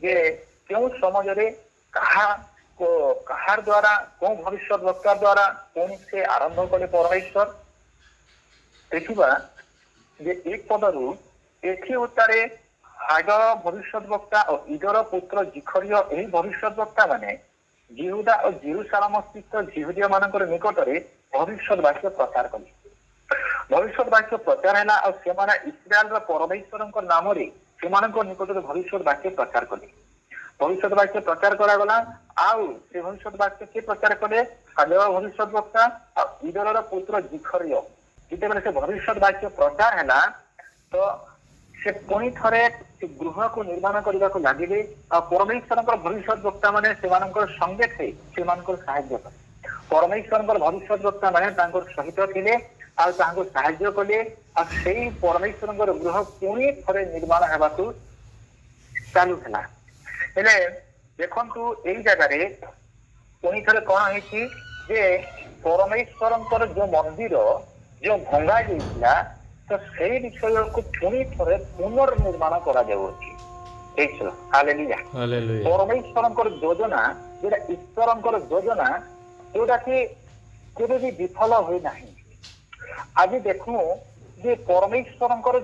ଯେ କେଉଁ ସମୟରେ କାହାର ଦ୍ୱାରା କେଉଁ ଭବିଷ୍ୟତ ବକ୍ତା ଦ୍ୱାରା ପୁଣି ସେ ଆରମ୍ଭ କଲେ ପରମେଶ୍ୱର। ଦେଖିବା ଯେ ଏକ ପଦରୁ ଏଠି ଉତ୍ତାରେ ହାଗର ଭବିଷ୍ୟତ ବକ୍ତା ଓ ଇଦର ପୁତ୍ର ଜିଖରିୟ ଏହି ଭବିଷ୍ୟତ ବକ୍ତା ମାନେ ଜିହୁଦା ଓ ଜେରୁସାଲେମ ସ୍ଥିତ ଜିହୁଦୀୟ ମାନଙ୍କର ନିକଟରେ ଭବିଷ୍ୟତ ବାକ୍ୟ ପ୍ରଚାର କଲେ। ଭବିଷ୍ୟତ ବାକ୍ୟ ପ୍ରଚାର ହେଲା ଆଉ ସେମାନେ ଇସ୍ରାଏଲର ପରମେଶ୍ୱରଙ୍କ ନାମରେ ସେମାନଙ୍କ ନିକଟରେ ଭବିଷ୍ୟତ ବାକ୍ୟ ପ୍ରଚାର କଲେ। ଭବିଷ୍ୟତ ବାକ୍ୟ ପ୍ରଚାର କରାଗଲା ଆଉ ସେ ଭବିଷ୍ୟତ ବାକ୍ୟ କିଏ ପ୍ରଚାର କଲେ? ହାଗର ଭବିଷ୍ୟତ ବକ୍ତା ଆଉ ଇଦର ପୁତ୍ର ଜିଖରିୟ। ଯେତେବେଳେ ସେ ଭବିଷ୍ୟତ ବାକ୍ୟ ପ୍ରଚାର ହେଲା ତ ସେ ପୁଣି ଥରେ ସେ ଗୃହକୁ ନିର୍ମାଣ କରିବାକୁ ଲାଗିଲେ ଆଉ ପରମେଶ୍ୱରଙ୍କର ଭବିଷ୍ୟତ ବକ୍ତା ମାନେ ସେମାନଙ୍କର ସଙ୍ଗେ ଥାଇ ସେମାନଙ୍କର ସାହାଯ୍ୟ କଲେ। ପରମେଶ୍ୱରଙ୍କର ଭବିଷ୍ୟତ ବକ୍ତା ମାନେ ତାଙ୍କର ସହିତ ଥିଲେ ଆଉ ତାଙ୍କୁ ସାହାଯ୍ୟ କଲେ ଆଉ ସେଇ ପରମେଶ୍ୱରଙ୍କର ଗୃହ ପୁଣି ଥରେ ନିର୍ମାଣ ହେବାକୁ ଚାଲୁଥିଲା। ହେଲେ ଦେଖନ୍ତୁ ଏଇ ଜାଗାରେ ପୁଣି ଥରେ କଣ ହେଇଛି ଯେ ପରମେଶ୍ୱରଙ୍କର ଯୋଉ ମନ୍ଦିର ଯୋଉ ଭଙ୍ଗା ଯାଇଥିଲା ତ ସେଇ ବିଷୟକୁ ପୁଣି ଥରେ ପୁନର୍ନିର୍ମାଣ କରାଯାଉଅଛି। ହାଲେଲୁୟା। ପରମେଶ୍ୱରଙ୍କର ଯୋଜନା ଯୋଉଟା ଈଶ୍ୱରଙ୍କର ଯୋଜନା ଯୋଉଟା କି କେବେ ବି ବିଫଳ ହୁଏ ନାହିଁ। ଆଜି ଦେଖୁ ଯେ ପରମେଶ୍ୱରଙ୍କର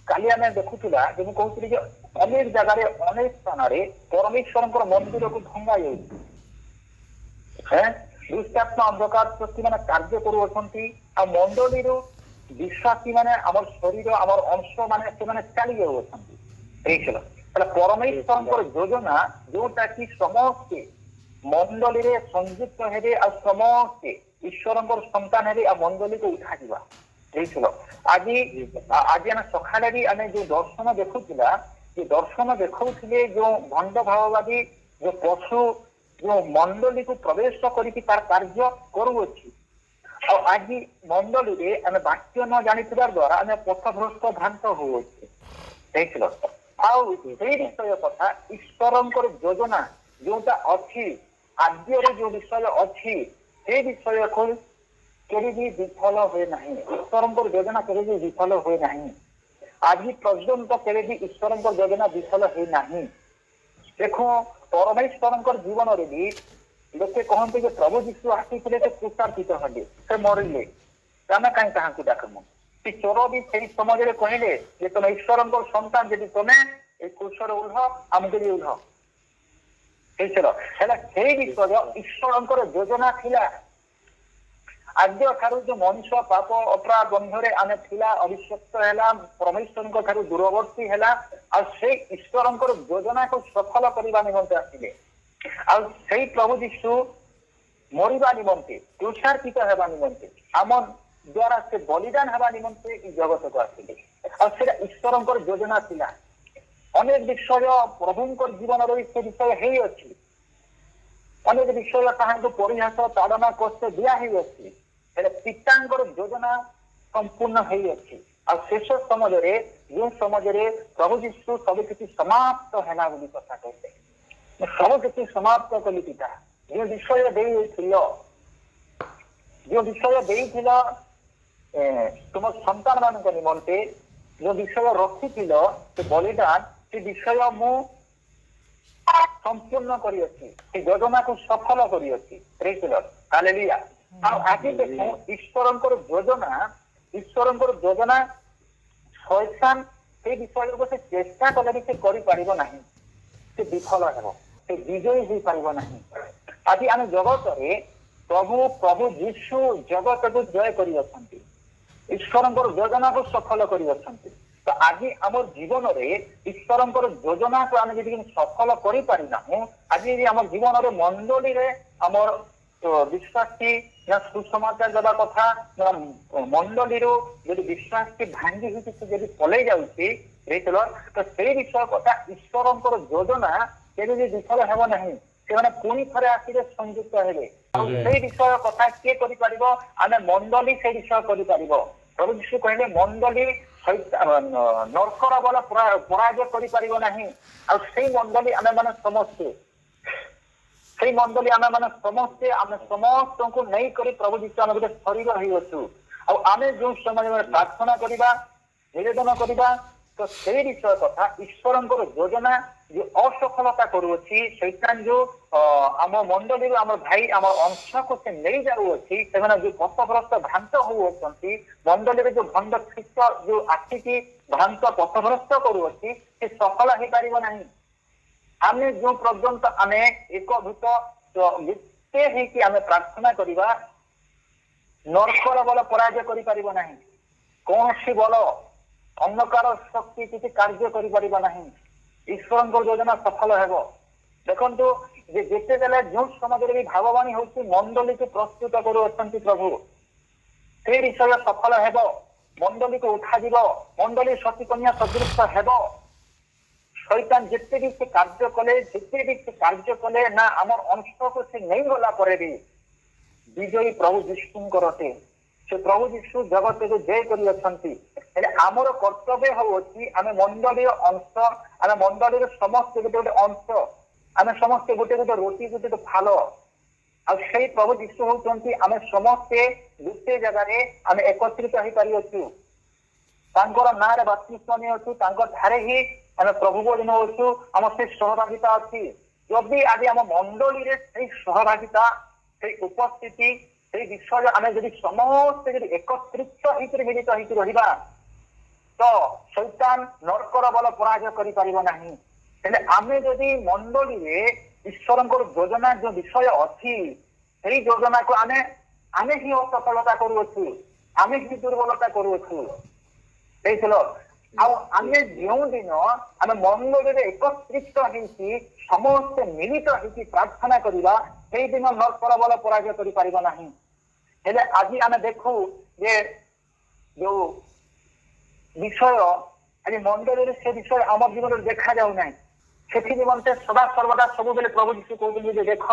କାଲି ଆମେ ଦେଖୁଥିଲା ଯେ ମୁଁ କହୁଥିଲି ଯେ ଅନେକ ଜାଗାରେ ଅନେକ ସ୍ଥାନରେ ପରମେଶ୍ୱରଙ୍କର ମନ୍ଦିରକୁ ଭଙ୍ଗା ଯାଉଛି। ଦୁଷ୍ଟାତ୍ମା ଅନ୍ଧକାର ଶକ୍ତି ମାନେ କାର୍ଯ୍ୟ କରୁଅଛନ୍ତି ଆଉ ମଣ୍ଡଳୀରୁ ବିଶ୍ୱାସୀ ମାନେ ଆମର ଶରୀର ଆମର ଅଂଶ ମାନେ ସେମାନେ ଚାଲି ଯାଉଅଛନ୍ତି। ହେଲେ ପରମେଶ୍ୱରଙ୍କର ଯୋଜନା ଯୋଉଟା କି ସମସ୍ତେ ମଣ୍ଡଳୀରେ ସଂଯୁକ୍ତ ହେବେ ଆଉ ସମସ୍ତେ ଈଶ୍ୱରଙ୍କର ସନ୍ତାନ ହେବେ ଆଉ ମଣ୍ଡଳୀକୁ ଉଠାଯିବା। ଆଜି ଆମେ ସକାଳେ ବି ଆମେ ଯୋଉ ଦର୍ଶନ ଦେଖୁଥିଲା ଯେ ଦର୍ଶନ ଦେଖାଉଥିଲେ ଯୋଉ ଭଣ୍ଡ ଭାବବାଦୀ ଯୋଉ ପଶୁ ଯୋଉ ମଣ୍ଡଳୀକୁ ପ୍ରବେଶ କରିକି ତାର କାର୍ଯ୍ୟ କରୁଅଛି ଆଉ ଆଜି ମଣ୍ଡଳୀରେ ଆମେ ବାକ୍ୟ ନ ଜାଣିଥିବା ଦ୍ୱାରା ଆମେ ପଥଭ୍ରଷ୍ଟ ଭ୍ରାନ୍ତ ହଉଅଛୁ। ଆଉ ସେଇ ବିଷୟ କଥା ଈଶ୍ୱରଙ୍କର ଯୋଜନା ଯୋଉଟା ଅଛି ଆଦ୍ୟରେ ଯୋଉ ବିଷୟ ଅଛି ସେ ବିଷୟକୁ କେବେ ବି ବିଫଳ ହୁଏ ନାହିଁ। ଈଶ୍ୱରଙ୍କର ଯୋଜନା କେବେ ବି ବିଫଳ ହୁଏ ନାହିଁ। ଆଜି ପର୍ଯ୍ୟନ୍ତ କେବେ ବି ଈଶ୍ୱରଙ୍କର ଯୋଜନା ବିଫଳ ହୋଇନାହିଁ। ଦେଖ ପରମେଶ୍ୱରଙ୍କର ଜୀବନରେ ବି ଲୋକେ କହନ୍ତି ଯେ ପ୍ରଭୁ ଯୀଶୁ ଆସିଥିଲେ ସେ କୃତାର୍ପିତ ହେଲେ ସେ ମରିଲେ ଆମେ କାହିଁ ତାହାଙ୍କୁ ଡାକମୁ। ସେ ଚୋର ବି ସେଇ ସମାଜରେ କହିଲେ ଯେ ତମେ ଈଶ୍ୱରଙ୍କର ସନ୍ତାନ ଯଦି ତମେ ଏଇ କୃଷରେ ଉଲ୍ହ ଆମକୁ ବି ଉଲ୍ହ। ହେଲେ ସେଇ ବିଷୟ ଈଶ୍ୱରଙ୍କର ଯୋଜନା ଥିଲା। ଆଦ୍ୟ ଠାରୁ ଯୋଉ ମଣିଷ ପାପ ଅପରାଧ ବନ୍ଧରେ ଆମେ ଥିଲା ଅଭିଶପ୍ତ ହେଲା ପରମେଶ୍ୱରଙ୍କ ଠାରୁ ଦୂରବର୍ତ୍ତୀ ହେଲା ଆଉ ସେଇ ଈଶ୍ୱରଙ୍କର ଯୋଜନାକୁ ସଫଳ କରିବା ନିମନ୍ତେ ଆସିଲେ। ଆଉ ସେଇ ପ୍ରଭୁ ଯୀଶୁ ମରିବା ନିମନ୍ତେ କୃଷାର୍ପିତ ହେବା ନିମନ୍ତେ ଆମ ଦ୍ୱାରା ସେ ବଳିଦାନ ହେବା ନିମନ୍ତେ ଏ ଜଗତକୁ ଆସିଲେ। ଆଉ ସେଇଟା ଈଶ୍ୱରଙ୍କର ଯୋଜନା ଥିଲା। ଅନେକ ବିଷୟ ପ୍ରଭୁଙ୍କର ଜୀବନରେ ସେ ବିଷୟ ହେଇଅଛି। ଅନେକ ବିଷୟ ତାହାଙ୍କୁ ପରିହାସ ତାଡ଼ନା କଷ୍ଟ ଦିଆ ହେଇଅଛି। ହେଲେ ପିତାଙ୍କର ଯୋଜନା ସମ୍ପୂର୍ଣ୍ଣ ହେଇଅଛି। ଆଉ ଶେଷ ସମାଜରେ ଯେଉଁ ସମାଜରେ ପ୍ରଭୁ ଯୀଶୁ ସବୁ କିଛି ସମାପ୍ତ ହେଲା ବୋଲି କଥା କହିଲେ ସବୁ କିଛି ସମାପ୍ତ କଲି ପିତା। ଯେଉଁ ବିଷୟ ଦେଇଥିଲ ତୁମ ସନ୍ତାନ ମାନଙ୍କ ନିମନ୍ତେ ଯେଉଁ ବିଷୟ ରଖିଥିଲ ସେ ବଳିଦାନ ସେ ବିଷୟ ମୁଁ ସମ୍ପୂର୍ଣ୍ଣ କରିଅଛି। ସେ ଯୋଜନାକୁ ସଫଳ କରିଅଛି। ହାଲେଲୁୟା। ଆଉ ଆଜି ଦେଖୁ ଈଶ୍ୱରଙ୍କର ଯୋଜନା ଶୈତାନ ସେଇ ବିଷୟକୁ ସେ ଚେଷ୍ଟା କଲେ ବି ସେ କରିପାରିବ ନାହିଁ। ସେ ବିଫଳ ହେବ। ସେ ବିଜୟୀ ହେଇପାରିବ ନାହିଁ। ଆଜି ଆମେ ଜଗତରେ ପ୍ରଭୁ ଯୀଶୁ ଜଗତକୁ ଜୟ କରିଅଛନ୍ତି। ଈଶ୍ୱରଙ୍କର ଯୋଜନାକୁ ସଫଳ କରିଅଛନ୍ତି। ତ ଆଜି ଆମର ଜୀବନରେ ଈଶ୍ୱରଙ୍କର ଯୋଜନାକୁ ଆମେ ଯଦି ସଫଳ କରିପାରିନାହୁଁ ଆଜି ଆମ ଜୀବନରେ ମଣ୍ଡଳୀରେ ଆମର ବିଶ୍ୱାସୀ ସୁସମାଚାର ଦେବା କଥା ମଣ୍ଡଳୀରୁ ଯଦି ବିଶ୍ୱାସୀ ଭାଙ୍ଗି ହେଇକି ସେ ଯଦି ପଳେଇ ଯାଉଛି ତ ସେଇ ବିଷୟ କଥା ଈଶ୍ୱରଙ୍କର ଯୋଜନା କେବେ ବି ବିଫଳ ହେବ ନାହିଁ। ସେମାନେ ପୁଣି ଥରେ ଆସିଲେ ସଂଯୁକ୍ତ ହେବେ। ଆଉ ସେଇ ବିଷୟ କଥା କିଏ କରିପାରିବ? ଆମେ ମଣ୍ଡଳୀ ସେଇ ବିଷୟ କରିପାରିବ। ପ୍ରଭୁ ଯୀଶୁ କହିଲେ ମଣ୍ଡଳୀ ନର୍କର ବଳ ପରାଜୟ କରିପାରିବ ନାହିଁ। ଆଉ ସେଇ ମଣ୍ଡଳୀ ଆମେ ମାନେ ସମସ୍ତେ ଆମେ ସମସ୍ତଙ୍କୁ ନେଇକରି ପ୍ରଭୁ ଯୀଶୁ ଆମେ ଗୋଟେ ଶରୀର ହେଇଅଛୁ। ଆଉ ଆମେ ଯୋଉ ସମୟରେ ପ୍ରାର୍ଥନା କରିବା ନିବେଦନ କରିବା ତ ସେଇ ବିଷୟ କଥା ଈଶ୍ୱରଙ୍କର ଯୋଜନା जो असफलता करुअछि शैतान जो आम मंडली आम भाई आम अंश को से नहीं जाऊँगी से जो पथभ्रष्ट भ्रांत होती मंडली जो भंड ठीक जो आखिकी भ्रांत पथभ्रष्ट करुअछि से सफल हो पार ना आम जो पर्यंत आम एकभूत गुटे होकि आम प्रार्थना करवा नरकर बल पराजय कर कौन सी बल अंधकार शक्ति किसी कार्य कर ईश्वर योजना सफल है देखु जिते बेले जो समाज भी भाववाणी हूँ मंडली को प्रस्तुत कर प्रभु से विषय सफल है मंडली को उठा मंडली सतीकन्या सदृश है शैतान जिते भी से कार्य कले जिते भी से कार्य कले ना आम अंश को से नहीं गला पर भी विजयी प्रभु जीशुंकर से प्रभु जीशु जगत को जय कर आमर कर्तव्य होची आम मंडली अंश आम मंडली समस्त गोटे गोटे अंश आम समस्ते गोटे गोटे रोटी गोटे गोटे फाल आई प्रभु जीशु होती आम समस्ते गोटे जगार आम एकत्रित हो पारिछु ना बाप्तिस्म नहीं ही आम प्रभु को नौचु आम से सहभागिता अच्छी जदि आज आम मंडली सहभागिता से उपस्थिति से विषय आम जब समस्ते एकत्रित होकर मिलित होकर रहा तो शैतान नरकर बल पराजय कर आमे जदि मंडली ईश्वर योजना जो विषय अच्छी से योजना को आमे आमे ही असफलता करुछु आमे ही दुर्बलता करुछु आमे जो दिन आम मंडली एकत्रित होती समस्ते मिलित होती प्रार्थना करवा से दिन नरकर बल पराजय कर आज आम देखू जे जो विषय आज मंडली से विषय आम जीवन देखा जाऊ ना से निमंते सदा सर्वदा सब बेले प्रभु जीशु कहते देख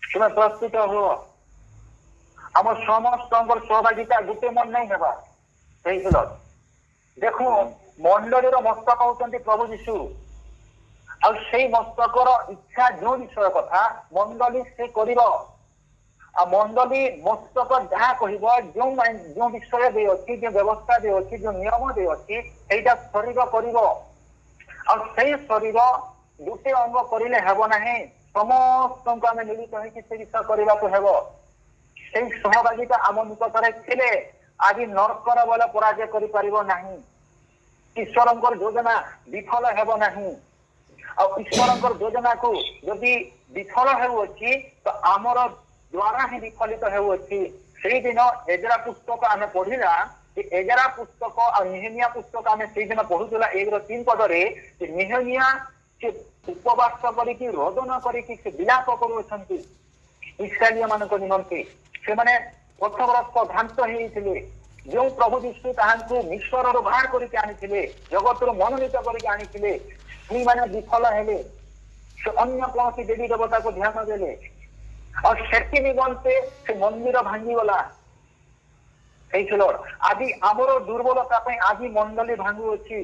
तुम प्रस्तुत हो आम समस्त सहभागिता गोटे मन नहीं है देखो मंडली मस्तक होती प्रभु जीशु आई मस्तकर इच्छा जो विषय कथा मंडली से कर मंडली मस्तक जहाँ कह जो विषय दे अच्छी जो व्यवस्था दे अच्छी जो नियम दे अच्छी सहीटा शरीर कर शरीर गोटे अंग करें हेब ना समस्त को आम मिलित से विषय करने को हेब से सहभागिता आम निकटरे थे आज नरकर बल पराजय कर ईश्वर योजना विफल हेब ना ईश्वर योजना को जदि विफल होची तो आमर द्वारा ही विफलित होची से दिन एजरा पुस्तक आम पढ़ा एजरा पुस्तक और निहमिया पुस्तक आम से दिन पढ़ुला 1-3 पदरे निहमिया से उपवास करके रोदन करके विलाप कर इस्राएलिया मान निमंते से मैंने पथभ्रष्ट भ्रांत होते जो प्रभु जीशु ताहां मिश्वर बाहर करके आनी जगत मनोनीत करके आनी मैंने विफल हेले से अन्य कौन देवी देवता को ध्यान देले और से निमंते से मंदिर भांगीगला आज आमर दुर्बलता आज मंडली भांगु अच्छी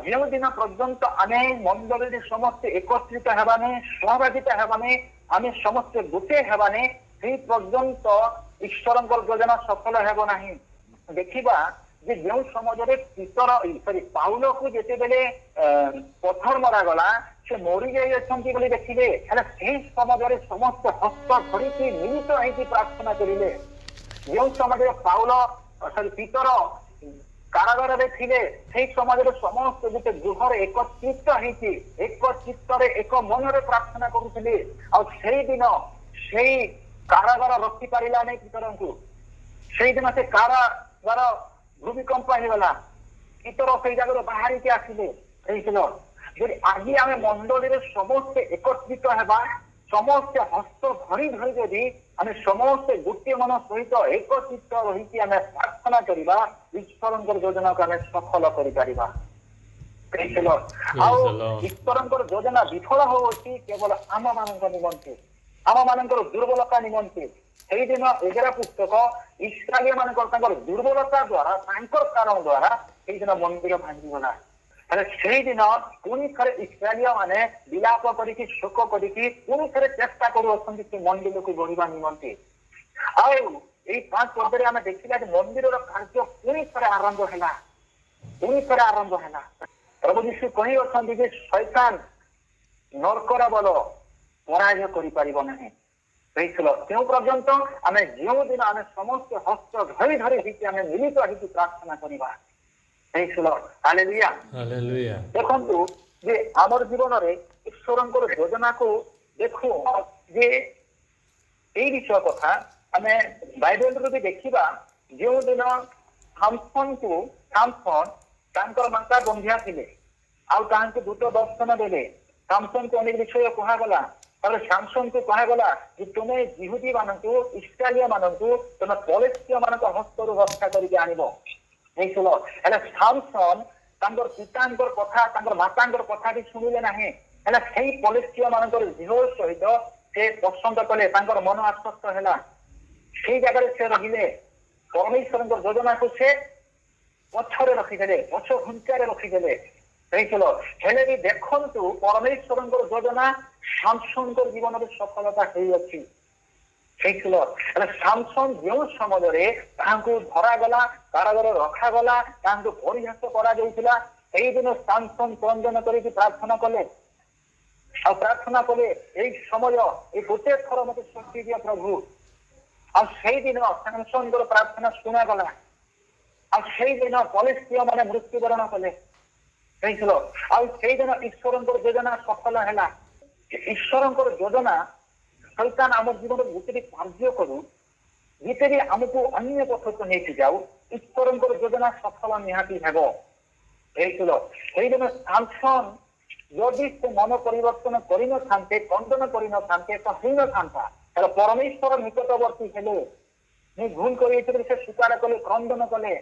जो दिन पर्यंत आम मंडली समस्ते एकत्रित हेबाने सहभागिता हेबाने आम समस्ते गोटे हेबाने से पर्यंत ईश्वर योजना सफल हेब ना देखा जे जो समाज पीतर सॉरी पाउल को जिते बेले पत्थर मरा गला से मरी जाइए देखिले से समाज समस्त हस्त धरिकी मिलित होती प्रार्थना करें जो समाज पाउल सॉरी पीतर कारागार थे समाज समस्त गोटे गृह एकत्रित होती एक मन प्रार्थना करुले दिन से कारागार रखी पारा नहीं पीतर को से दिन से कारागार भूमिकंप होगा पीतर से जगह बाहर के आसिले आज आम मंडली समस्ते एकत्रित होगा समस्ते हस्त धरी धरी जदि आम समस्ते गोटे मन सहित एकत्रित रही आम प्रार्थना करवा ईश्वर योजना को आम सफल कर ईश्वर योजना विफल होती केवल आम मान निमंते आम मान दुर्बलता निमंते से दिन एजरा पुस्तक इस्राएलिया मान दुर्बलता द्वारा कारण द्वारा से दिन मंदिर भांगीगला से दिन पुणी थे इस्राएलिया माने विलाप करके शोक करके पुणी थे चेष्टा कर मंदिर को बढ़ा निमंते आई 5 पदे आम देखा मंदिर कार्य पुणी थे आरंभ है ପ୍ରଭୁ ଯୀଶୁ କହି ଅଛନ୍ତି ଯେ ଶୈତାନ ନରକର ବଲ ପରାଜୟ କରିପାରିବ ନାହିଁ। ହେଇଥିଲ କେଉଁ ପର୍ଯ୍ୟନ୍ତ ଆମେ ଯେଉଁଦିନ ଆମେ ସମସ୍ତେ ହସ୍ତ ଧରି ଧରି ହେଇକି ଆମେ ମିଳିତ ହେଇକି ପ୍ରାର୍ଥନା କରିବା। ହେଇଥିଲ ହାଲେଲୁୟା ହାଲେଲୁୟା। ଦେଖନ୍ତୁ ଯେ ଆମର ଜୀବନରେ ଈଶ୍ୱରଙ୍କର ଯୋଜନାକୁ ଦେଖୁ ଯେ ଏଇ ବିଷୟ କଥା ଆମେ ବାଇବେଲରୁ ବି ଦେଖିବା। ଯେଉଁଦିନ ସାମସନ ତାଙ୍କର ମାତା ବନ୍ଧ୍ୟା ଥିଲେ ଆଉ ତାହାଙ୍କୁ ଦୂତ ଦର୍ଶନ ଦେଲେ। ସାମସନକୁ ଅନେକ ବିଷୟ କୁହାଗଲା। ତାପରେ ସାମସନକୁ କୁହାଗଲା ଯେ ତୁମେ ଜିହୁଦୀ ମାନଙ୍କୁ ଇସ୍ରାଏଲିଆ ମାନଙ୍କୁ ତୁମେ ପଲେଷ୍ଟିୟ ମାନଙ୍କ ହସ୍ତରୁ ରକ୍ଷା କରିକି ଆଣିବ। ହେଇଥିଲ ହେଲେ ସାମସନ ତାଙ୍କର ପିତାଙ୍କର କଥା ତାଙ୍କର ମାତାଙ୍କର କଥା ବି ଶୁଣିଲେ ନାହିଁ। ହେଲେ ସେଇ ପଲେଷ୍ଟିୟ ମାନଙ୍କର ଝିଅ ସହିତ ସେ ପସନ୍ଦ କଲେ। ତାଙ୍କର ମନ ଆଶ୍ୱସ୍ତ ହେଲା। ସେଇ ଜାଗାରେ ସେ ରହିଲେ। ପରମେଶ୍ୱରଙ୍କ ଯୋଜନାକୁ ସେ ପଛରେ ରଖିଦେଲେ, ପଛ ଘୁଞ୍ଚାରେ ରଖିଦେଲେ। ହେଇଥିଲ ହେଲେ ବି ଦେଖନ୍ତୁ ପରମେଶ୍ୱରଙ୍କର ଯୋଜନା ସାମସନଙ୍କର ଜୀବନରେ ସଫଳତା ହେଇଅଛି। ହେଇଥିଲ ହେଲେ ସାମସନ ଯେଉଁ ସମୟରେ ତାହାଙ୍କୁ ଧରାଗଲା, କାରାଗାରରେ ରଖାଗଲା, ତାହାଙ୍କୁ ପରିହାସ କରାଯାଇଥିଲା, ସେଇଦିନ ସାମସନ କ୍ରନ୍ଦନ କରିକି ପ୍ରାର୍ଥନା କଲେ। ଆଉ ପ୍ରାର୍ଥନା କଲେ ଏଇ ସମୟ ଏଇ ଗୋଟେ ଥର ମତେ ଶକ୍ତି ଦିଅ ପ୍ରଭୁ। ଆଉ ସେଇଦିନ ସାମସନଙ୍କର ପ୍ରାର୍ଥନା ଶୁଣାଗଲା। ଆଉ ସେଇଦିନ ପଲେଷ୍ଟିୟ ମାନେ ମୃତ୍ୟୁବରଣ କଲେ। ହେଇଥିଲ ଆଉ ସେଇଦିନ ଈଶ୍ୱରଙ୍କର ଯୋଜନା ସଫଳ ହେଲା। ଈଶ୍ୱରଙ୍କର ଯୋଜନା ଶୈତାନ ଆମ ଜୀବନରେ ଯେତେ ବି କାର୍ଯ୍ୟ କରୁ, ଯେତେ ବି ଆମକୁ ଅନ୍ୟ ପଥକୁ ନେଇକି ଯାଉ, ଈଶ୍ୱରଙ୍କର ଯୋଜନା ସଫଳ ନିହାତି ହେବ। ହେଇଥିଲ ସେଇଦିନ ସାମସନ ଯଦି ସେ ମନ ପରିବର୍ତ୍ତନ କରିନଥାନ୍ତେ, ଖଣ୍ଡନ କରିନଥାନ୍ତେ ତ ହେଇନଥାନ୍ତା। ହେଲେ ପରମେଶ୍ୱର ନିକଟବର୍ତ୍ତୀ ହେଲେ। ମୁଁ ଭୁଲ କରିଯାଇଥିଲି ସେ ସ୍ୱୀକାର କଲେ, କ୍ରନ୍ଦନ କଲେ।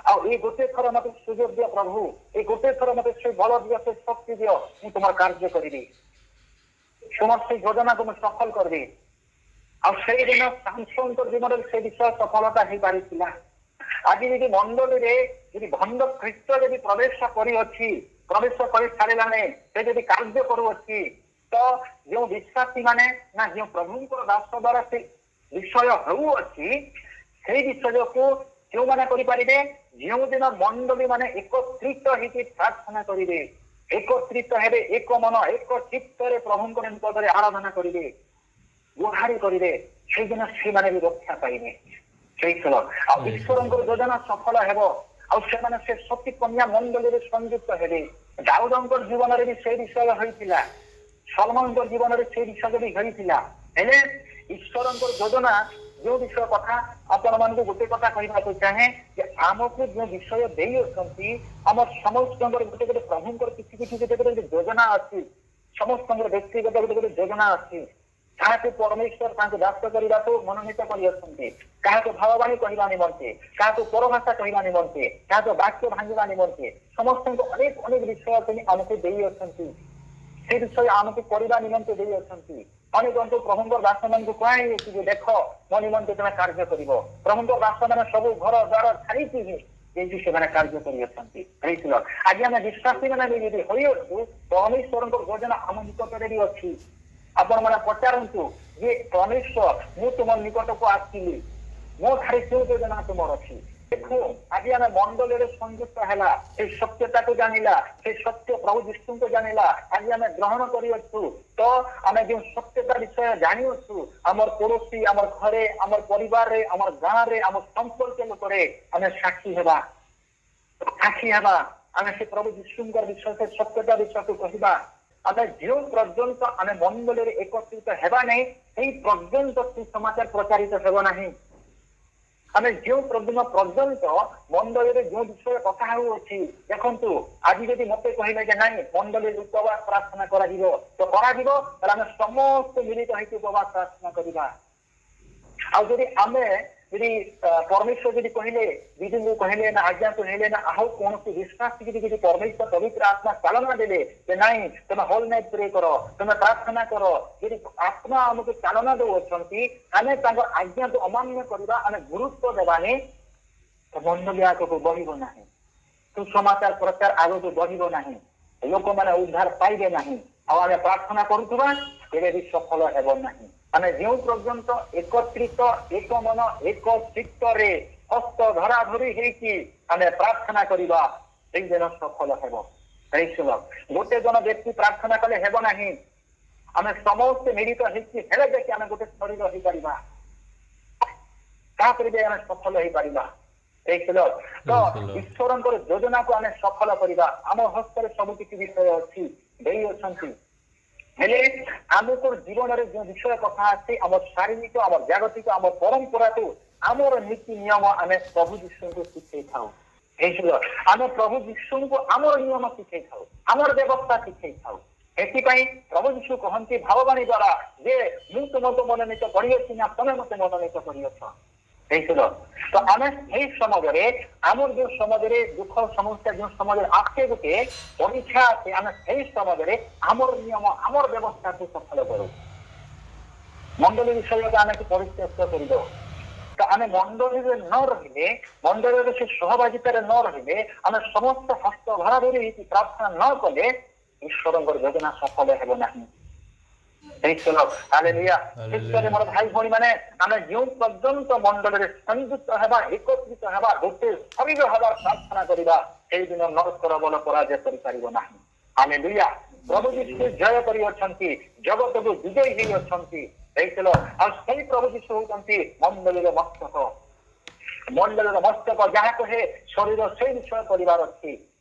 ଆଉ ଏଇ ଗୋଟେ ଥର ମତେ ସୁଯୋଗ ଦିଅ ପ୍ରଭୁ, ଏଇ ଗୋଟେ ଥର ମତେ ସେ ବଳ ଦିଅ, ସେ ଶକ୍ତି ଦିଅ, ମୁଁ ତୁମର କାର୍ଯ୍ୟ କରିବି, ତୁମର ସେଇ ଯୋଜନାକୁ ମୁଁ ସଫଳ କରିବି। ଆଉ ସେଇଦିନ ସାମସନଙ୍କ ଜୀବନରେ ସେ ବିଷୟ ସଫଳତା ହେଇପାରିଥିଲା। ଆଜି ଯଦି ମଣ୍ଡଳୀରେ ଯଦି ଭଣ୍ଡ ଖ୍ରୀଷ୍ଟ ଯଦି ପ୍ରବେଶ କରିଅଛି, ପ୍ରବେଶ କରି ସାରିଲାଣି, ସେ ଯଦି କାର୍ଯ୍ୟ କରୁଅଛି, ତ ଯେଉଁ ବିଶ୍ୱାସୀ ମାନେ ନା ଯେଉଁ ପ୍ରଭୁଙ୍କର ଦାସ ଦ୍ୱାରା ସେ ବିଷୟ ହେଉଅଛି, ସେଇ ବିଷୟକୁ କେଉଁମାନେ କରିପାରିବେ? ଯେଉଁଦିନ ମଣ୍ଡଳୀ ମାନେ ଏକତ୍ରିତ ହେଇକି ପ୍ରାର୍ଥନା କରିବେ, ଏକତ୍ରିତ ହେବେ, ଏକ ମନ ଏକ ଚିତ୍ତରେ ପ୍ରଭୁଙ୍କ ନିକଟରେ ଆରାଧନା କରିବେ, ଗୁହାରି କରିବେ, ସେଇଦିନ ସେମାନେ ବି ରକ୍ଷା ପାଇବେ। ସେଇଥର ଆଉ ଈଶ୍ୱରଙ୍କର ଯୋଜନା ସଫଳ ହେବ। ଆଉ ସେମାନେ ସେ ସତୀ କନ୍ୟା ମଣ୍ଡଳୀରେ ସଂଯୁକ୍ତ ହେବେ। ଦାଉଦଙ୍କର ଜୀବନରେ ବି ସେ ବିଷୟ ହୋଇଥିଲା, ସଲମନଙ୍କ ଜୀବନରେ ସେ ବିଷୟ ବି ହୋଇଥିଲା। ହେଲେ ଈଶ୍ୱରଙ୍କର ଯୋଜନା ଯେଉଁ ବିଷୟ କଥା ଆପଣ ମାନଙ୍କୁ ଗୋଟେ କଥା କହିବାକୁ ଚାହେଁ ଯେ ଆମକୁ ଯେଉଁ ବିଷୟ ଦେଇଅଛନ୍ତି, ଆମର ସମସ୍ତଙ୍କର ଗୋଟେ ଗୋଟେ ପ୍ରଭୁଙ୍କର କିଛି କିଛି ଗୋଟେ ଗୋଟେ ଯୋଜନା ଅଛି। ସମସ୍ତଙ୍କର ବ୍ୟକ୍ତିଗତ ଗୋଟେ ଗୋଟେ ଯୋଜନା ଅଛି। କାହାକୁ ପରମେଶ୍ୱର ତାଙ୍କୁ ଦାସ କରିବାକୁ ମନୋନୀତ କରିଅଛନ୍ତି, କାହାକୁ ଭାବବାଣୀ କହିବା ନିମନ୍ତେ, କାହାକୁ ପରଭାଷା କହିବା ନିମନ୍ତେ, କାହାକୁ ବାକ୍ୟ ଭାଙ୍ଗିବା ନିମନ୍ତେ, ସମସ୍ତଙ୍କୁ ଅନେକ ଅନେକ ବିଷୟ তিনি ଆମକୁ ଦେଇଅଛନ୍ତି। ସେ ବିଷୟ ଆମକୁ କରିବା ନିମନ୍ତେ ଦେଇଅଛନ୍ତି। ଅନେକ ପ୍ରଭୁଙ୍କର ଦାସମାନଙ୍କୁ କୁହାଯାଇଛି ଯେ ଦେଖ ମୋ ନିମନ୍ତେ ତମେ କାର୍ଯ୍ୟ କରିବ। ପ୍ରଭୁଙ୍କର ଦାସମାନେ ସବୁ ଘର ଦ୍ୱାର ଛାଡ଼ିକି ଏଇଠି ସେମାନେ କାର୍ଯ୍ୟ କରିଅଛନ୍ତି। ହେଇଥିଲ ଆଜି ଆମେ ବିଶ୍ୱାସୀ ମାନେ ବି ଯଦି ହୋଇଅଛୁ, ପରମେଶ୍ୱରଙ୍କର ଯୋଜନା ଆମ ନିକଟରେ ବି ଅଛି। ଆପଣ ମାନେ ପଚାରନ୍ତୁ ଯେ ପରମେଶ୍ୱର ମୁଁ ତୁମ ନିକଟକୁ ଆସିଲି, ମୋ ଠାରେ କେଉଁ ଯୋଜନା ତୁମର ଅଛି? ଦେଖୁ ଆଜି ଆମେ ମଣ୍ଡଳୀରେ ସଂଯୁକ୍ତ ହେଲା, ସେଇ ସତ୍ୟତାକୁ ଜାଣିଲା, ସେଇ ସତ୍ୟ ପ୍ରଭୁ ଯୀଶୁଙ୍କୁ ଜାଣିଲା, ଆଜି ଆମେ ଗ୍ରହଣ କରିଅଛୁ। ତ ଆମେ ଯେଉଁ ସତ୍ୟତା ବିଷୟ ଜାଣିଅଛୁ, ଆମର ପଡ଼ୋଶୀ, ଆମର ଘରେ, ଆମର ପରିବାରରେ, ଆମର ଗାଁରେ, ଆମ ସମ୍ପର୍କ ଲୋକରେ ଆମେ ସାକ୍ଷୀ ହେବା। ସାକ୍ଷୀ ହେବା ଆମେ ସେ ପ୍ରଭୁ ଯୀଶୁଙ୍କର ବିଷୟ, ସେ ସତ୍ୟତା ବିଷୟକୁ କହିବା। ଆମେ ଯେଉଁ ପର୍ଯ୍ୟନ୍ତ ଆମେ ମଣ୍ଡଳୀରେ ଏକତ୍ରିତ ହେବା ନାହିଁ, ସେଇ ପର୍ଯ୍ୟନ୍ତ ସେ ସମାଚାର ପ୍ରଚାରିତ ହେବ ନାହିଁ। ଆମେ ଯେଉଁ ପର୍ଯ୍ୟନ୍ତ ମଣ୍ଡଳୀରେ ଯେଉଁ ବିଷୟ କଥା ହେଉଅଛି, ଦେଖନ୍ତୁ ଆଜି ଯଦି ମତେ କହିଲେ ଯେ ନାଇଁ ମଣ୍ଡଳୀରେ ଉପବାସ ପ୍ରାର୍ଥନା କରାଯିବ, ତ କରାଯିବ, ତାହେଲେ ଆମେ ସମସ୍ତେ ମିଳିତ ହେଇକି ଉପବାସ ପ୍ରାର୍ଥନା କରିବା। ଆଉ ଯଦି ଆମେ ଯଦି ପରମେଶ୍ୱର ଯଦି କହିଲେ, ବିଜୁଙ୍କୁ କହିଲେ ନା ଆଜ୍ଞାକୁ ହେଲେ ନା ଆଉ କୌଣସି ବିଶ୍ୱାସ ଯଦି ପରମେଶ୍ୱର ପବିତ୍ର ଆତ୍ମା ଚାଳନା ଦେଲେ ଯେ ନାଇଁ ତମେ ହୋଲ ନାଇଟ୍ ପ୍ରେ କର, ତମେ ପ୍ରାର୍ଥନା କର, ଯଦି ଆତ୍ମା ଆମକୁ ଚାଳନା ଦେଉଅଛନ୍ତି, ଆମେ ତାଙ୍କ ଆଜ୍ଞାକୁ ଅମାନ୍ୟ କରିବା, ଆମେ ଗୁରୁତ୍ୱ ଦେବାନି, ତ ମଣ୍ଡଳୀ ଆଗକୁ ବଢିବ ନାହିଁ, ସୁସମାଚାର ପ୍ରଚାର ଆଗକୁ ବଢିବ ନାହିଁ, ଲୋକମାନେ ଉଦ୍ଧାର ପାଇବେ ନାହିଁ। ଆଉ ଆମେ ପ୍ରାର୍ଥନା କରୁଥିବା କେବେ ବି ସଫଳ ହେବ ନାହିଁ। ଆମେ ଯେଉଁ ପର୍ଯ୍ୟନ୍ତ ଏକତ୍ରିତ, ଏକ ମନ, ଏକ ଚିତ୍ତରେ ହସ୍ତ ଧରା ଧରି ହେଇକି ଆମେ ପ୍ରାର୍ଥନା କରିବା, ସେଇଦିନ ସଫଳ ହେବ। ଗୋଟେ ଜଣ ବ୍ୟକ୍ତି ପ୍ରାର୍ଥନା କଲେ ହେବ ନାହିଁ, ଆମେ ସମସ୍ତେ ମିଳିତ ହେଇକି ହେଲେ ଯାଇକି ଆମେ ଗୋଟେ ଶରୀର ହେଇପାରିବା, ତାପରେ ଯାଇ ଆମେ ସଫଳ ହେଇପାରିବା। ତ ଈଶ୍ୱରଙ୍କର ଯୋଜନାକୁ ଆମେ ସଫଳ କରିବା। ଆମ ହସ୍ତରେ ସବୁ କିଛି ବିଷୟ ଅଛି, ଦେଇ ଅଛନ୍ତି, ହେଲେ ଆମକୁ ଜୀବନରେ ଯେଉଁ ବିଷୟ କଥା ଅଛି, ଆମ ଶାରୀରିକ, ଆମ ଜାଗତିକ, ଆମ ପରମ୍ପରାକୁ, ଆମର ନୀତି ନିୟମ ଆମେ ପ୍ରଭୁ ଯୀଶୁଙ୍କୁ ଶିଖେଇଥାଉ। ଆମେ ପ୍ରଭୁ ଯୀଶୁଙ୍କୁ ଆମର ନିୟମ ଶିଖେଇଥାଉ, ଆମର ବ୍ୟବସ୍ଥା ଶିଖେଇଥାଉ। ଏଥିପାଇଁ ପ୍ରଭୁ ଯୀଶୁ କହନ୍ତି ଭାବବାଣୀ ଦ୍ୱାରା ଯେ ମୁଁ ତୁମକୁ ମନୋନୀତ କରିଅଛି ନା ତମେ ମତେ ମନୋନୀତ କରିଅଛ। ତ ଆମେ ସେଇ ସମାଜରେ, ଆମର ଯୋଉ ସମାଜରେ ଦୁଃଖ ସମସ୍ୟା ଯେଉଁ ସମାଜରେ ଆସେ, ଗୋଟେ ପରୀକ୍ଷା ଆସେ, ଆମେ ସେଇ ସମାଜରେ ଆମର ନିୟମ, ଆମର ବ୍ୟବସ୍ଥାକୁ ସଫଳ କରୁ। ମଣ୍ଡଳୀ ବିଷୟକୁ ଆମେ ପରିତ୍ୟକ୍ତ କରିଦେଉ। ତ ଆମେ ମଣ୍ଡଳୀରେ ନ ରହିଲେ, ମଣ୍ଡଳୀରେ ସେ ସହଭାଗିତାରେ ନ ରହିଲେ, ଆମେ ସମସ୍ତ ହସ୍ତ ଧରା ଧରି ହେଇକି ପ୍ରାର୍ଥନା ନ କଲେ ଈଶ୍ୱରଙ୍କର ଯୋଜନା ସଫଳ ହେବ ନାହିଁ। ମୋର ଭାଇ ଭଉଣୀ ମାନେ, ଆମେ ଯେଉଁ ପର୍ଯ୍ୟନ୍ତ ମଣ୍ଡଳରେ ସଂଯୁକ୍ତ ହେବା, ଏକତ୍ରିତ ହେବା, ଗୋଟେ ଶରୀର ହେବାର ପ୍ରାର୍ଥନା କରିବା, ସେଇଦିନ ନରକର ବଳ ପରାଜୟ କରିପାରିବ ନାହିଁ। ହାଲେଲୁୟା। ପ୍ରଭୁ ଯୀଶୁ ଜୟ କରିଅଛନ୍ତି, ଜଗତକୁ ବିଜୟୀ ହେଇ ଅଛନ୍ତି। ଆଉ ସେଇ ପ୍ରଭୁ ଯୀଶୁ ହଉଛନ୍ତି ମଣ୍ଡଳୀର ମସ୍ତକ। ମଣ୍ଡଳୀର ମସ୍ତକ ଯାହା କହେ ଶରୀର ସେଇ ବିଷୟ କରିବାର ଅଛି।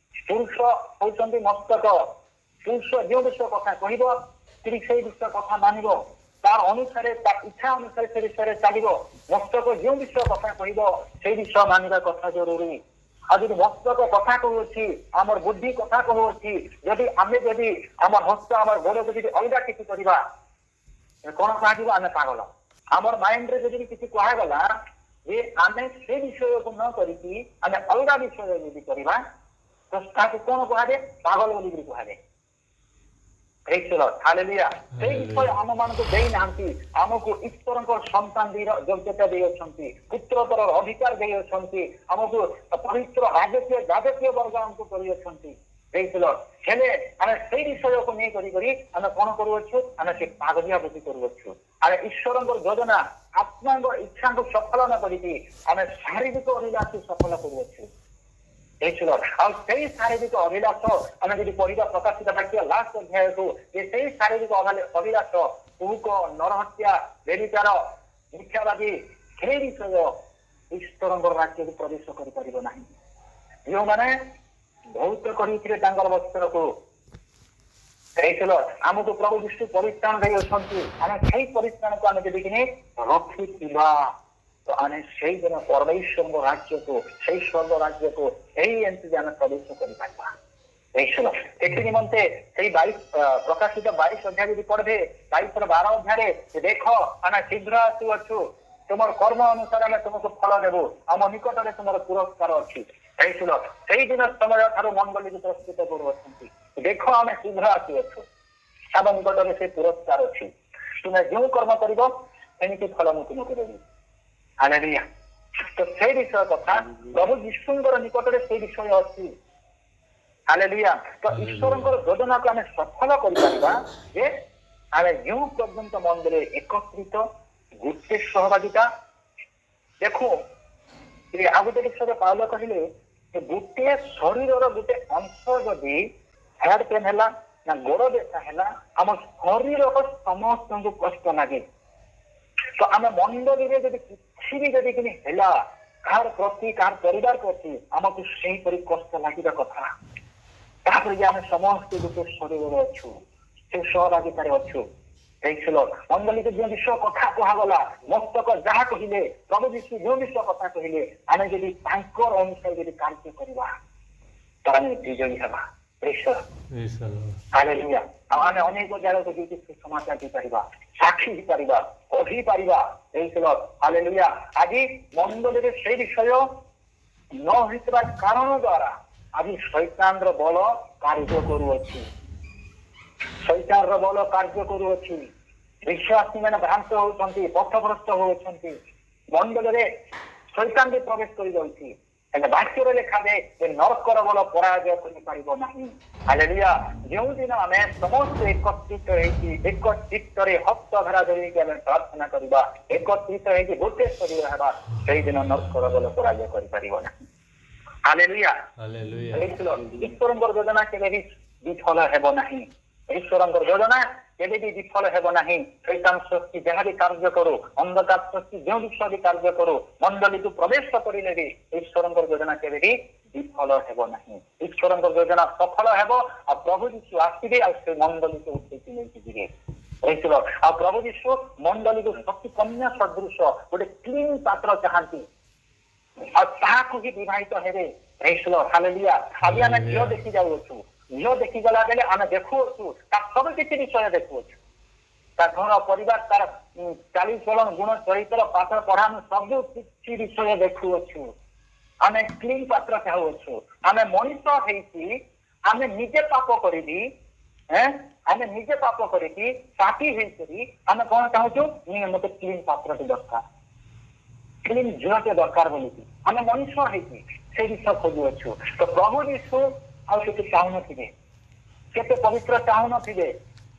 ପୁରୁଷ ହଉଛନ୍ତି ମସ୍ତକ। ପୁରୁଷ ଯେଉଁ ବିଷୟ କଥା କହିବ, ସ୍ତ୍ରୀ ସେଇ ବିଷୟ କଥା ମାନିବ, ତାର ଅନୁସାରେ, ତା ଇଚ୍ଛା ଅନୁସାରେ ସେ ବିଷୟରେ ଚାଲିବ। ମସ୍ତକ ଯେଉଁ ବିଷୟ କଥା କହିବ ସେଇ ବିଷୟ ମାନିବା କଥା ଜରୁରୀ। ଆଉ ଯଦି ମସ୍ତକ କଥା କହୁଅଛି, ଆମର ବୁଦ୍ଧି କଥା କହୁଅଛି, ଯଦି ଆମର ହସ୍ତ, ଆମର ଗୋଡ଼କୁ ଯଦି ଅଲଗା କିଛି କରିବା, କଣ କୁହାଯିବ? ଆମେ ପାଗଳ। ଆମର ମାଇଣ୍ଡରେ ଯଦି କିଛି କୁହାଗଲା ଯେ ଆମେ ସେ ବିଷୟକୁ ନ କରିକି ଆମେ ଅଲଗା ବିଷୟ ଯଦି କରିବା, ତ ତାକୁ କଣ କୁହାଯାଏ? ପାଗଳ ବୋଲିକିରି କୁହାଯାଏ। ହାଲେଲୁୟା। ସେଇ ବିଷୟ ଆମ ମାନଙ୍କୁ ଦେଇନାହାନ୍ତି। ଆମକୁ ଈଶ୍ୱରଙ୍କ ସନ୍ତାନ ଯୋଗ୍ୟତା ଦେଇଅଛନ୍ତି, ପୁତ୍ରତର ଅଧିକାର ଦେଇଅଛନ୍ତି, ଆମକୁ ପବିତ୍ର ରାଜକୀୟ ବର୍ଗ ଆମକୁ କରିଅଛନ୍ତି। ହେଲେ ଆମେ ସେଇ ବିଷୟକୁ ନେଇ କରି ଆମେ କଣ କରୁଅଛୁ? ଆମେ ସେ ପାଗଳିଆ ବୃତ୍ତି କରୁଅଛୁ। ଆମେ ଈଶ୍ୱରଙ୍କର ଯୋଜନା, ଆତ୍ମାଙ୍କ ଇଚ୍ଛାକୁ ସଫଳ ନ କରିକି ଆମେ ଶାରୀରିକ ଅଭିଳାଷକୁ ସଫଳ କରୁଅଛୁ। ଆଉ ସେଇ ଶାରୀରିକ ଅଭିଳାଷ ଆମେ ଯଦି ପଢିବା ପ୍ରକାଶିତ ବାକ୍ୟ ଲାଷ୍ଟ ଅଧ୍ୟାୟକୁ, ଯେ ସେଇ ଶାରୀରିକ ଅଭିଳାଷ, କୁହୁକ, ନରହତ୍ୟା, ବ୍ୟଭିଚାର, ମିଥ୍ୟାବାଦୀ, ସେଇ ବିଷୟ ଈଶ୍ୱରଙ୍କର ରାଜ୍ୟକୁ ପ୍ରବେଶ କରିପାରିବ ନାହିଁ। ଯେଉଁମାନେ ବହୁତ କରିଥିଲେ ତାଙ୍କର ବସ୍ତ୍ରକୁ, ଆମକୁ ପ୍ରଭୁ ଯୀଶୁ ପରିତ୍ରାଣ ଦେଇଅଛନ୍ତି। ଆମେ ସେଇ ପରିତ୍ରାଣକୁ ଆମେ ଯଦି କିନି ରଖିଥିବା, ତ ଆମେ ସେଇଦିନ ପରମେଶ୍ୱରଙ୍କ ରାଜ୍ୟକୁ, ସେଇ ସ୍ୱର୍ଗ ରାଜ୍ୟକୁ ଏଇ ଏମିତି ଆମେ ପ୍ରବେଶ କରିପାରିବା। ଏଥି ନିମନ୍ତେ ସେଇ ପ୍ରକାଶିତ 22 ଅଧ୍ୟାୟ ଯଦି ପଢବେ, 22-12 ଅଧ୍ୟାୟରେ ଦେଖ ଆମେ ଶୀଘ୍ର ଆସୁଅଛୁ, ତୁମର କର୍ମ ଅନୁସାରେ ଆମେ ତୁମକୁ ଫଳ ଦେବୁ, ଆମ ନିକଟରେ ତୁମର ପୁରସ୍କାର ଅଛି। ସେଇଦିନ ସମୟ ଠାରୁ ମଣ୍ଡଳୀକୁ ପ୍ରସ୍ତୁତ କରୁଅଛନ୍ତି। ଦେଖ ଆମେ ଶୀଘ୍ର ଆସୁଅଛୁ, ଆମ ନିକଟରେ ସେ ପୁରସ୍କାର ଅଛି। ତୁମେ ଯେଉଁ କର୍ମ କରିବ ସେମିତି ଫଳ ମୁଁ ତୁମକୁ ଦେବି। ହାଲେଲୁୟା। ତ ସେଇ ବିଷୟ କଥା ପ୍ରଭୁ ଯୀଶୁଙ୍କର ନିକଟରେ ସେଇ ବିଷୟ ଅଛି। ହାଲେଲୁୟା। ତ ଈଶ୍ୱରଙ୍କର ଯୋଜନାକୁ ଆମେ ସଫଳ କରିପାରିବା ଯେ ଆମେ ଯେଉଁ ପର୍ଯ୍ୟନ୍ତ ମନ୍ଦିରରେ ଏକତ୍ରିତ, ଗୋଟେ ସହଭାଗିତା। ଦେଖୁ ଆଉ ଗୋଟେ ବିଷୟରେ ପାଉଲ କହିଲେ, ଗୋଟିଏ ଶରୀରର ଗୋଟେ ଅଂଶ ଯଦି ହେଡ୍ ପେନ୍ ହେଲା ନା ଗୋଡ ବ୍ୟଥା ହେଲା, ଆମ ଶରୀରର ସମସ୍ତଙ୍କୁ କଷ୍ଟ ଲାଗେ। ତ ଆମେ ମଣ୍ଡଳୀରେ ଯଦି କିଛି ବି ଯଦି ହେଲା, କାହାର ପ୍ରତି, କାହାର ପରିବାର ପ୍ରତି ଆମକୁ ସେହିପରି କଷ୍ଟ ଲାଗିବା କଥା। ତାପରେ ଆମେ ସମସ୍ତେ ଗୋଟେ ଶରୀରରେ ଅଛୁ, ସେ ସହଭାଗିତାରେ ଅଛୁ। ମଣ୍ଡଳୀକୁ ଯେଉଁ ବିଷୟ କଥା କୁହାଗଲା, ମସ୍ତକ ଯାହା କହିଲେ, ପ୍ରଭୁ ଯୀଶୁ ଯେଉଁ ବିଷୟ କଥା କହିଲେ, ଆମେ ଯଦି ତାଙ୍କର ଅନୁସାରେ ଯଦି କାର୍ଯ୍ୟ କରିବା, ତାହେଲେ ବିଜୟୀ ହେବା। ହାଲେଲୁୟା। ଆଉ ଆମେ ଅନେକ ଜାଗାକୁ ଯାଇକି ସମାଚାର ଦେଇପାରିବା, ସାକ୍ଷୀ ହେଇପାରିବା, କହିପାରିବା। ହାଲେଲୁୟା। ଆଜି ମଣ୍ଡଳୀରେ ସେଇ ବିଷୟ ନ ହୋଇଥିବା କାରଣ ଦ୍ୱାରା ଆଜି ଶୈତାନର ବଳ କାର୍ଯ୍ୟ କରୁଅଛି। ଶୈତାନର ବଳ କାର୍ଯ୍ୟ କରୁଅଛି। ବିଶ୍ୱାସୀ ମାନେ ଭ୍ରାନ୍ତ ହଉଛନ୍ତି, ପଥଭ୍ରଷ୍ଟ ହଉଛନ୍ତି। ମଣ୍ଡଳରେ ଶୈତାନ ବି ପ୍ରବେଶ କରିଯାଉଛି। ହେଲେ ବାକ୍ୟରେ ଲେଖାଯାଏ ଯେ ନରକର ବଳ ପରାଜୟ କରିପାରିବ ନାହିଁ। ହାଲେଲୁୟା। ଯେଉଁଦିନ ଆମେ ସମସ୍ତେ ଏକତ୍ରିତ ହେଇକି, ଏକ ଚିତ୍ତରେ ହସ୍ତ ଧରା ଧରିକି ଆମେ ପ୍ରାର୍ଥନା କରିବା, ଏକତ୍ରିତ ହେଇକି ଗୋଟେ ଶରୀର ହେବା, ସେଇଦିନ ନରକର ବଳ ପରାଜୟ କରିପାରିବ ନାହିଁ। ହାଲେଲୁୟା। ହାଲେଲୁୟା। ଈଶ୍ୱରଙ୍କର ଯୋଜନା କେବେ ବି ବିଫଳ ହେବ ନାହିଁ। ଈଶ୍ୱରଙ୍କର ଯୋଜନା କେବେ ବି ବିଫଳ ହେବ ନାହିଁ। ଶୈତାନ ଶକ୍ତି ଯାହା ବି କାର୍ଯ୍ୟ କରୁ, ଅନ୍ଧକାର ଶକ୍ତି ଯେଉଁ ବିଷୟ ବି କାର୍ଯ୍ୟ କରୁ, ମଣ୍ଡଳୀକୁ ପ୍ରବେଶ କରିଲେ ବି ଈଶ୍ୱରଙ୍କର ଯୋଜନା କେବେ ବି ବିଫଳ ହେବ ନାହିଁ। ଈଶ୍ୱରଙ୍କର ଯୋଜନା ସଫଳ ହେବ। ଆଉ ପ୍ରଭୁ ଯୀଶୁ ଆସିବେ ଆଉ ସେ ମଣ୍ଡଳୀକୁ ଉଠେଇକି ନେଇକି ଯିବେ। ଆଉ ପ୍ରଭୁ ଯୀଶୁ ମଣ୍ଡଳୀକୁ ଶକ୍ତି କନ୍ୟା ସଦୃଶ ଗୋଟେ କ୍ଲିନ ପାତ୍ର ଚାହାନ୍ତି ଆଉ ତାହାକୁ ହିଁ ବିବାହିତ ହେବେ। ହାଲେଲୁୟା। ଖାଲି ଆମେ ଝିଅ ଦେଖି ଯାଉଅଛୁ, ଝିଅ ଦେଖି ଗଲା ବେଲେ ଆମେ ଦେଖୁଅଛୁ ତାର ସବୁ କିଛି ବିଷୟ ଦେଖୁଅଛୁ, ତାର ଘର ପରିବାର, ତାର ଚାଲିଚଳନ, ଗୁଣ ଚରିତ୍ର, ପାଠ ପଢା, ଆମେ ସବୁ କିଛି ବିଷୟ ଦେଖୁଅଛୁ। ଆମେ କ୍ଲିନ ପାତ୍ର ଚାହୁଁଅଛୁ। ଆମେ ମଣିଷ ହେଇକି ଆମେ ନିଜେ ପାପ କରିବି, ଆମେ ନିଜେ ପାପ କରିକି ପାପୀ ହେଇକରି ଆମେ କଣ ଚାହୁଁଛୁ? ମତେ କ୍ଲିନ ପାତ୍ରଟି ଦରକାର, କ୍ଲିନ ଝିଅଟେ ଦରକାର ବୋଲିକି ଆମେ ମଣିଷ ହେଇକି ସେ ବିଷୟ ଖୋଜୁଅଛୁ। ତ ପ୍ରଭୁ ଯୀଶୁ ଆଉ କେତେ ଚାହୁଁନଥିବେ, କେତେ ପବିତ୍ର ଚାହୁଁନଥିବେ।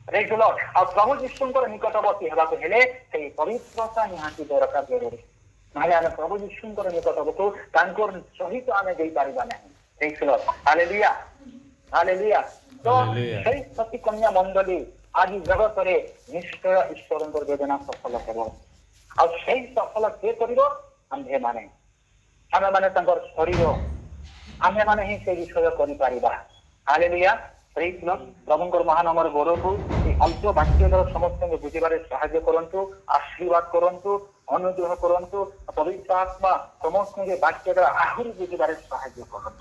ଆଉ ପ୍ରଭୁ ଯୀଶୁଙ୍କର ନିକଟବର୍ତ୍ତୀ ହେବାକୁ ହେଲେ ସେଇ ପବିତ୍ରତା ନିହାତି ଦରକାର ଜରୁରୀ। ନହେଲେ ଆମେ ପ୍ରଭୁ ଯୀଶୁଙ୍କର ନିକଟବର୍ତ୍ତୀ ତାଙ୍କର ସହିତ ଆମେ ଦେଇପାରିବା ନାହିଁ। Hallelujah, hallelujah. ତ ସେଇ ସତୀ କନ୍ୟା ମଣ୍ଡଳୀ ଆଜି ଜଗତରେ ନିଶ୍ଚୟ ଈଶ୍ୱରଙ୍କର ଯୋଜନା ସଫଳ ହେବ। ଆଉ ସେଇ ସଫଳ କିଏ କରିବ? ଆମ୍ଭେମାନେ, ଆମେମାନେ ତାଙ୍କର ଶରୀର, ଆମେମାନେ ହିଁ ସେ ବିଷୟ କରିପାରିବା। ହାଲେଲୁୟା। ପ୍ରଭୁଙ୍କର ମହାନାମର ଗୌରବକୁ এই ଅଳ୍ପ ବାକ୍ୟ ଦ୍ୱାରା ସମସ୍ତଙ୍କୁ ବୁଝିବାରେ ସାହାଯ୍ୟ କରନ୍ତୁ, ଆଶୀର୍ବାଦ କରନ୍ତୁ, ଅନୁଗ୍ରହ କରନ୍ତୁ। ପବିତ୍ର ଆତ୍ମା ସମସ୍ତଙ୍କୁ ବାକ୍ୟ ଦ୍ୱାରା ଆହୁରି ବୁଝିବାରେ ସାହାଯ୍ୟ କରନ୍ତୁ।